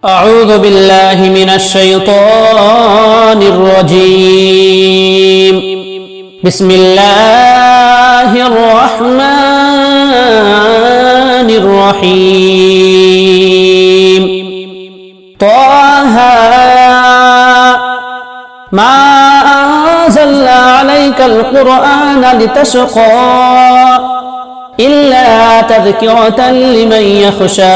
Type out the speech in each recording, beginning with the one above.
أعوذ بالله من الشيطان الرجيم. بسم الله الرحمن الرحيم. طه ما أنزلنا عليك القرآن لتشقى إلا تذكرة لمن يخشى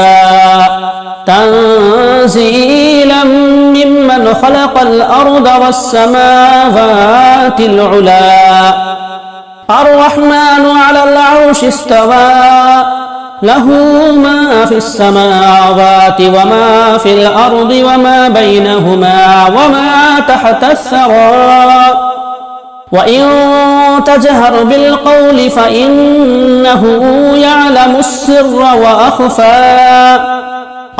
تنزيلا ممن خلق الأرض والسماوات العلى الرحمن على العرش استوى له ما في السماوات وما في الأرض وما بينهما وما تحت الثرى وإن تجهر بالقول فإنه يعلم السر وأخفى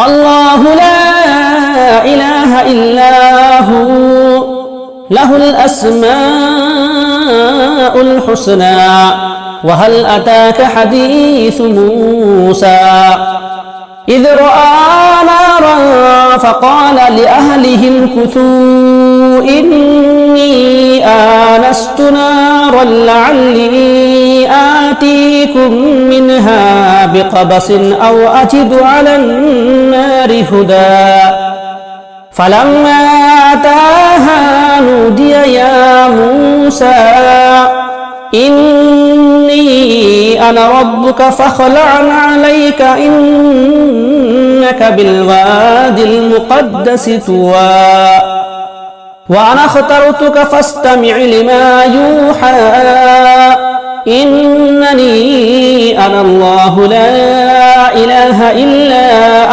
الله لا إله إلا هو له الأسماء الحسنى وهل أتاك حديث موسى إذ رأى نارا فقال لأهلهم كثوا إني آنست نارا لعلي آتيكم منها بقبس أو أجد على النار هدى فلما أتاها نودي يا موسى إني أنا ربك فاخلع عليك إنك بالواد المقدس طوى وأنا اخترتك فاستمع لما يوحى إنني أنا الله لا إله إلا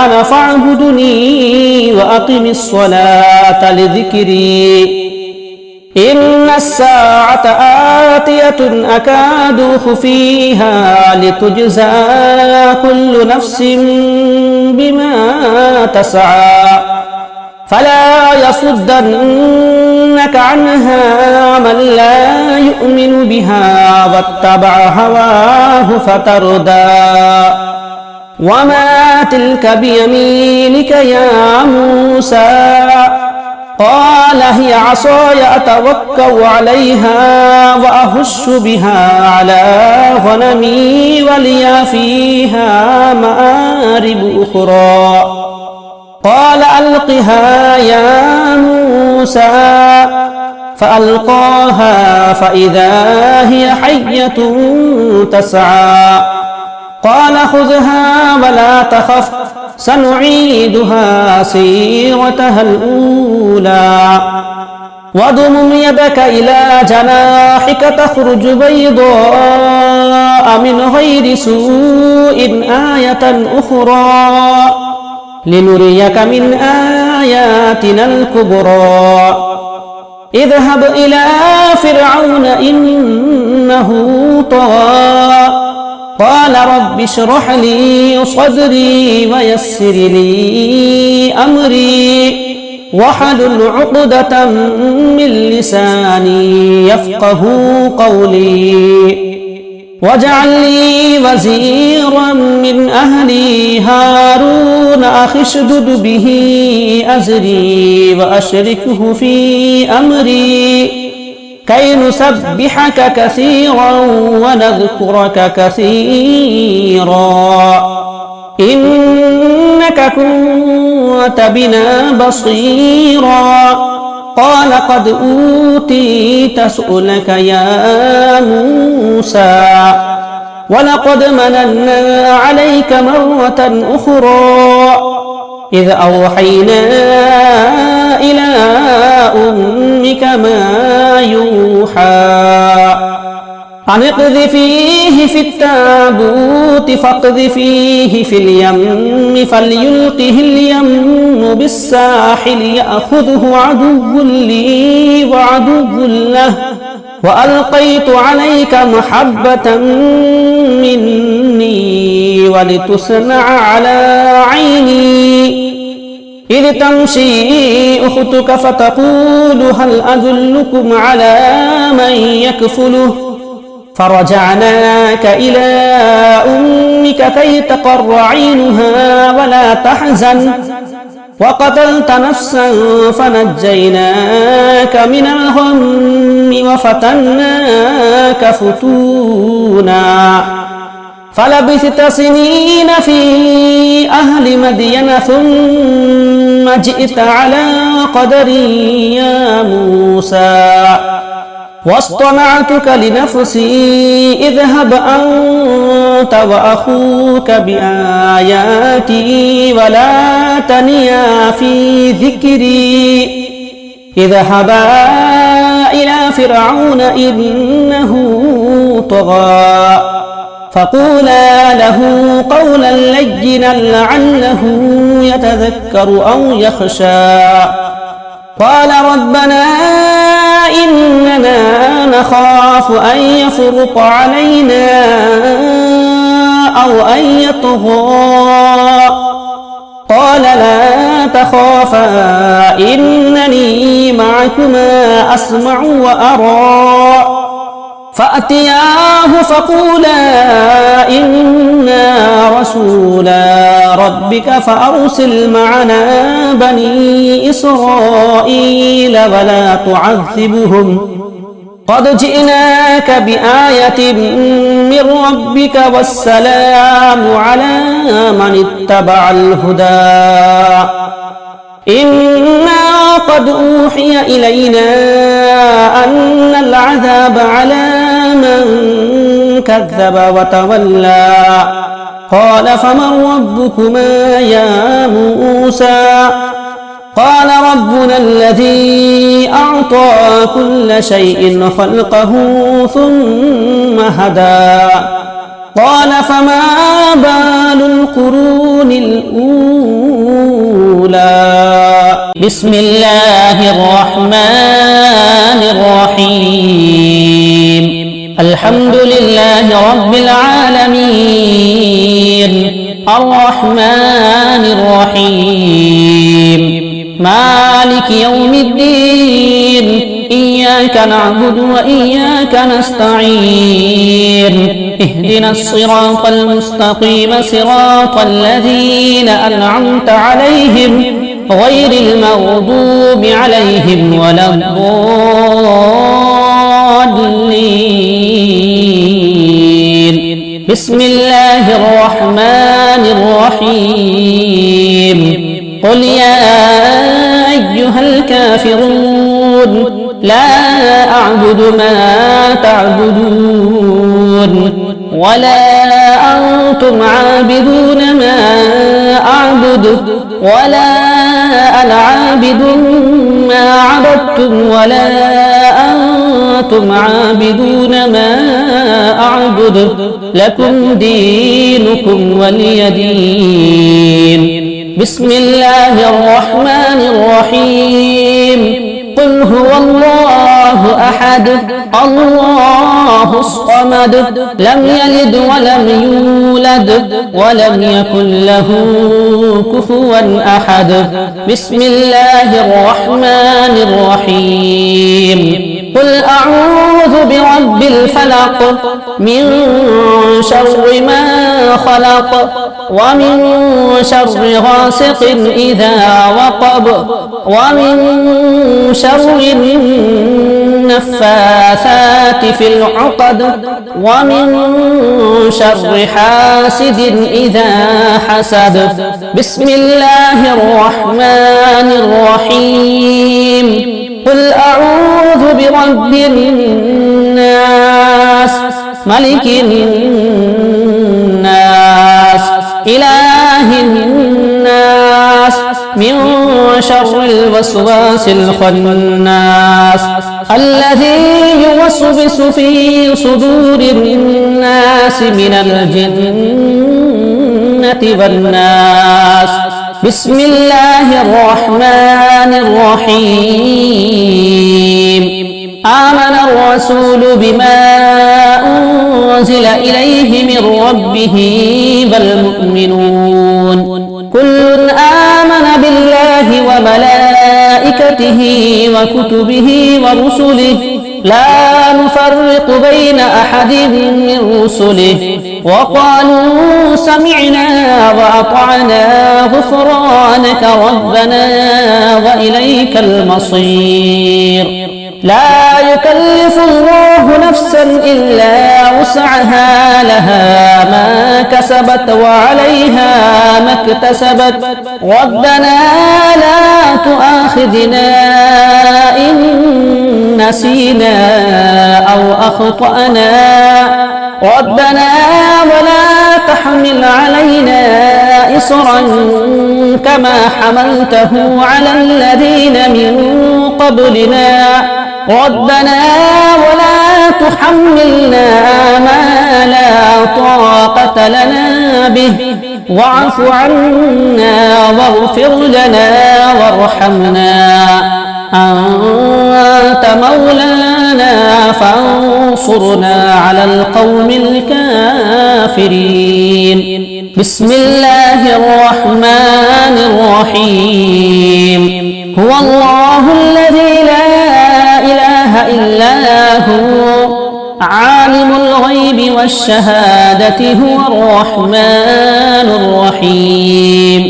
أنا فاعبدني وأقم الصلاة لذكري إن الساعة آتية أكاد أخفيها لتجزى كل نفس بما تسعى فلا يصدنك عنها من لا يؤمن بها واتبع هواه فتردى وما تلك بيمينك يا موسى قال هي عصاي أتوكأ عليها وأهش بها على غنمي ولي فيها مآرب أخرى قال ألقها يا موسى فألقاها فإذا هي حية تسعى قال خذها ولا تخف سنعيدها سيرتها الأولى واضمم يدك إلى جناحك تخرج بيضاء من غير سوء آية أخرى لنريك من آياتنا الكبرى اذهب إلى فرعون إنه طغى قال رب اشرح لي صدري ويسر لي أمري واحلل عقدة من لساني يفقه قولي واجعل لي وزيرا من أهلي هارون أخي اشدد به أزري وأشركه في أمري كي نسبحك كثيرا ونذكرك كثيرا إنك كنت بنا بصيرا قال قد أوتيت سؤلك يا موسى ولقد مننا عليك مرة أخرى إذ أوحينا إلى أمك ما يوحى أن اقذفيه في التابوت فاقذفيه في اليم فليلقه اليم بالساحل يأخذه عدو لي وعدو له وألقيت عليك محبة مني ولتصنع على عيني إذ تمشي أختك فتقول هل أدلكم على من يكفله فرجعناك إلى أمك كي تقر عينها ولا تحزن وقتلت نفسا فنجيناك من الغم وفتناك فتونا فلبثت سنين في أهل مدين ثم جئت على قدري يا موسى واصطنعتك لنفسي اذهب أنت وأخوك بآياتي ولا تنيا في ذكري اذهبا إلى فرعون إنه طغى فقولا له قولا لينا لعله يتذكر أو يخشى قال ربنا إننا نخاف أن يفرط علينا أو أن يطغى قال لا تخافا إنني معكما أسمع وأرى فأتياه فقولا إنا رسولا ربك فأرسل معنا بني إسرائيل ولا تعذبهم قد جئناك بآية من ربك والسلام على من اتبع الهدى إنا قد أوحي إلينا أن العذاب على من كذب وتولى قال فمن ربكما يا موسى قال ربنا الذي أعطى كل شيء خلقه ثم هدى قال فما بال القرون الأولى بسم الله الرحمن الرحيم الحمد لله رب العالمين الرحمن الرحيم مالك يوم الدين إياك نعبد وإياك نستعين اهدنا الصراط المستقيم صراط الذين أنعمت عليهم غير المغضوب عليهم ولا الضالين بسم الله الرحمن الرحيم قل يا أيها الكافرون لا أعبد ما تعبدون ولا أنتم عابدون ما أعبد ولا أنا عابد ما عبدتم ولا أنتم عابدون ما أعبد لكم دينكم ولي دين بسم الله الرحمن الرحيم قل هو الله أحد الله الصمد لم يلد ولم يولد ولم يكن له كفوا أحد بسم الله الرحمن الرحيم قل أعوذ برب الفلق من شر ما خلق ومن شر غاسق إذا وقب ومن شر النفاثات في العقد ومن شر حاسد إذا حسد بسم الله الرحمن الرحيم قل أعوذ برب الناس ملك الناس إله الناس من شر الوسواس الخناس الذي يوسوس في صدور الناس من الجنة والناس بسم الله الرحمن الرحيم آمن الرسول بما أنزل إليه من ربه والمؤمنون كل آمن بالله وملائكته وكتبه ورسله لا نفرق بين أحد من رسله وقالوا سمعنا وأطعنا غفرانك ربنا وإليك المصير. لا يكلف الله نفسا إلا وسعها، لها ما كسبت وعليها ما اكتسبت ربنا لا تؤاخذنا إن نسينا أو أخطأنا ربنا ولا تحمل علينا إصرا كما حملته على الذين من قبلنا ربنا ولا تحملنا ما لا طاقة لنا به واعف عنا واغفر لنا وارحمنا أنت مولانا فانصرنا على القوم الكافرين. بسم الله الرحمن الرحيم. هو الله الذي لا إله إلا هو عالم الغيب والشهادة هو الرحمن الرحيم.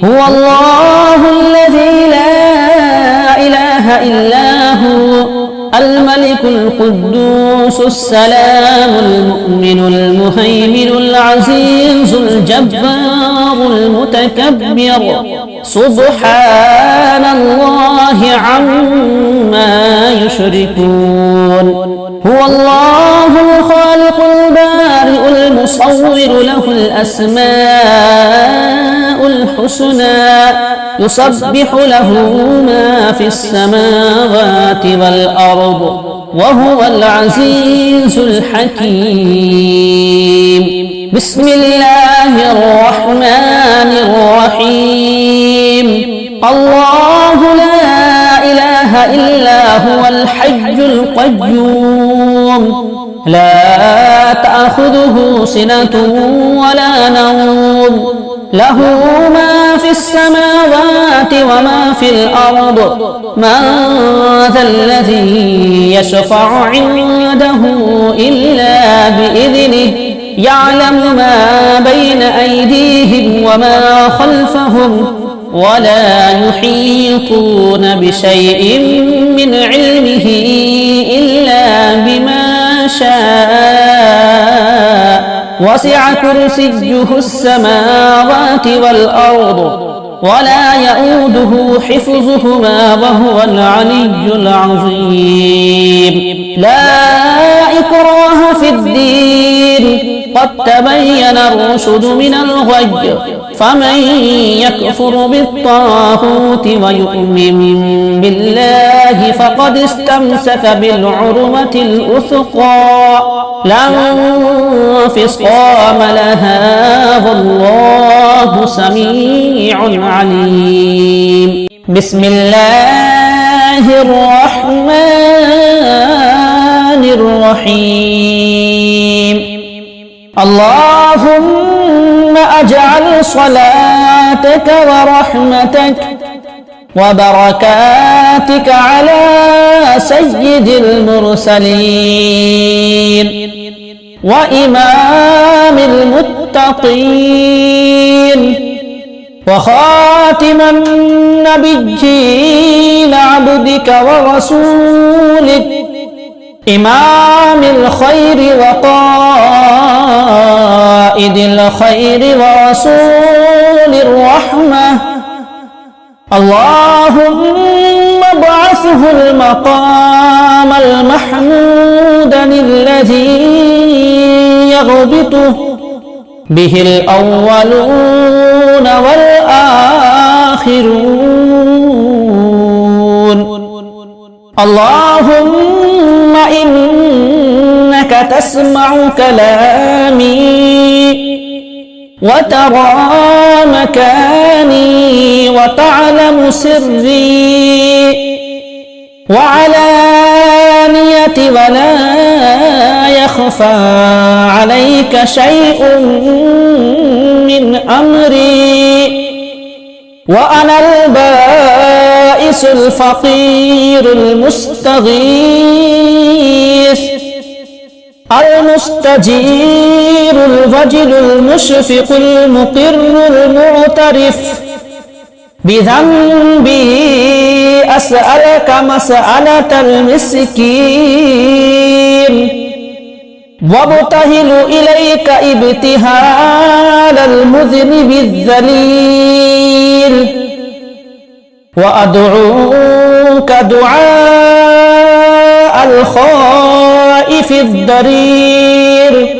هو الله الذي لا إله إلا هو الملك القدوس السلام المؤمن المهيمن العزيز الجبار المتكبر سبحان الله عما يشركون. هو الله الخالق البارئ المصور له الأسماء الحسنى يسبح له ما في السماوات والأرض وهو العزيز الحكيم. بسم الله الرحمن الرحيم. الله لا إله إلا هو الحي القيوم لا تأخذه سنة ولا نوم له ما في السماوات وما في الأرض من ذا الذي يشفع عنده إلا بإذنه يعلم ما بين أيديهم وما خلفهم ولا يحيطون بشيء من علمه إلا بما شاء وسع كرسيه السماوات والأرض ولا يؤوده حفظهما وهو العلي العظيم. لا إكراه في الدين قد تبين الرشد من الغي فمن يكفر بالطاغوت ويؤمن بالله فقد استمسك بالعروة الوثقى لا انفصام لها والله سميع عليم. بسم الله الرحمن الرحيم. اللهم أجعل صلاتك ورحمتك وبركاتك على سيد المرسلين وإمام المتقين وخاتم النبيين عبدك ورسولك إمام الخير وقائد الخير ورسول الرحمة اللهم ابعثه المقام المحمود الذي يغبطه به الأولون والآخرون. اللهم إنك تسمع كلامي وترى مكاني وتعلم سري وعلانيتي ولا يخفى عليك شيء من أمري وأنا البائس البائس الفقير المستغيث المستجير الوجل المشفق المقر المعترف بذنبه أسألك مسألة المسكين وابتهل إليك ابتهال المذنب الذليل وأدعوك دعاء الخائف الضرير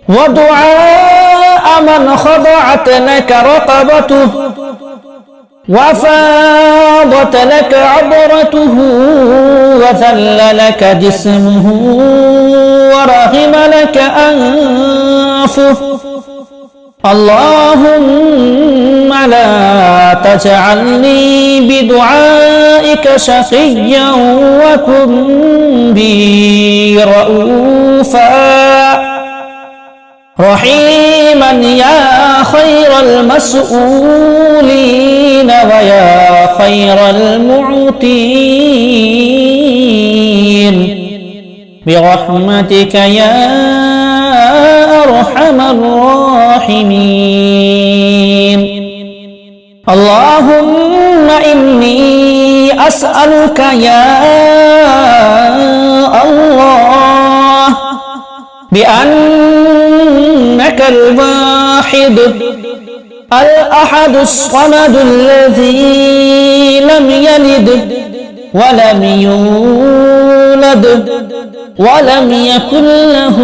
ودعاء من خضعت لك رقبته وفاضت لك عبرته وذل لك جسمه ورغم لك أنفه اللهم لا تجعلني بدعائك شقيا وكن بي رؤوفا رحيما يا خير المسؤولين ويا خير المعطين برحمتك يا أرحم الراحمين اللهم إني أسألك يا الله بأنك الواحد الأحد الصمد الذي لم يلد ولم يولد ولم يكن له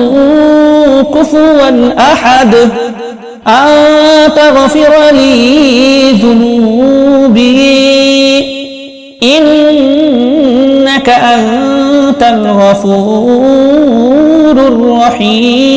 كفوا أحد أن تغفر لي ذنوبي إنك أنت الغفور الرحيم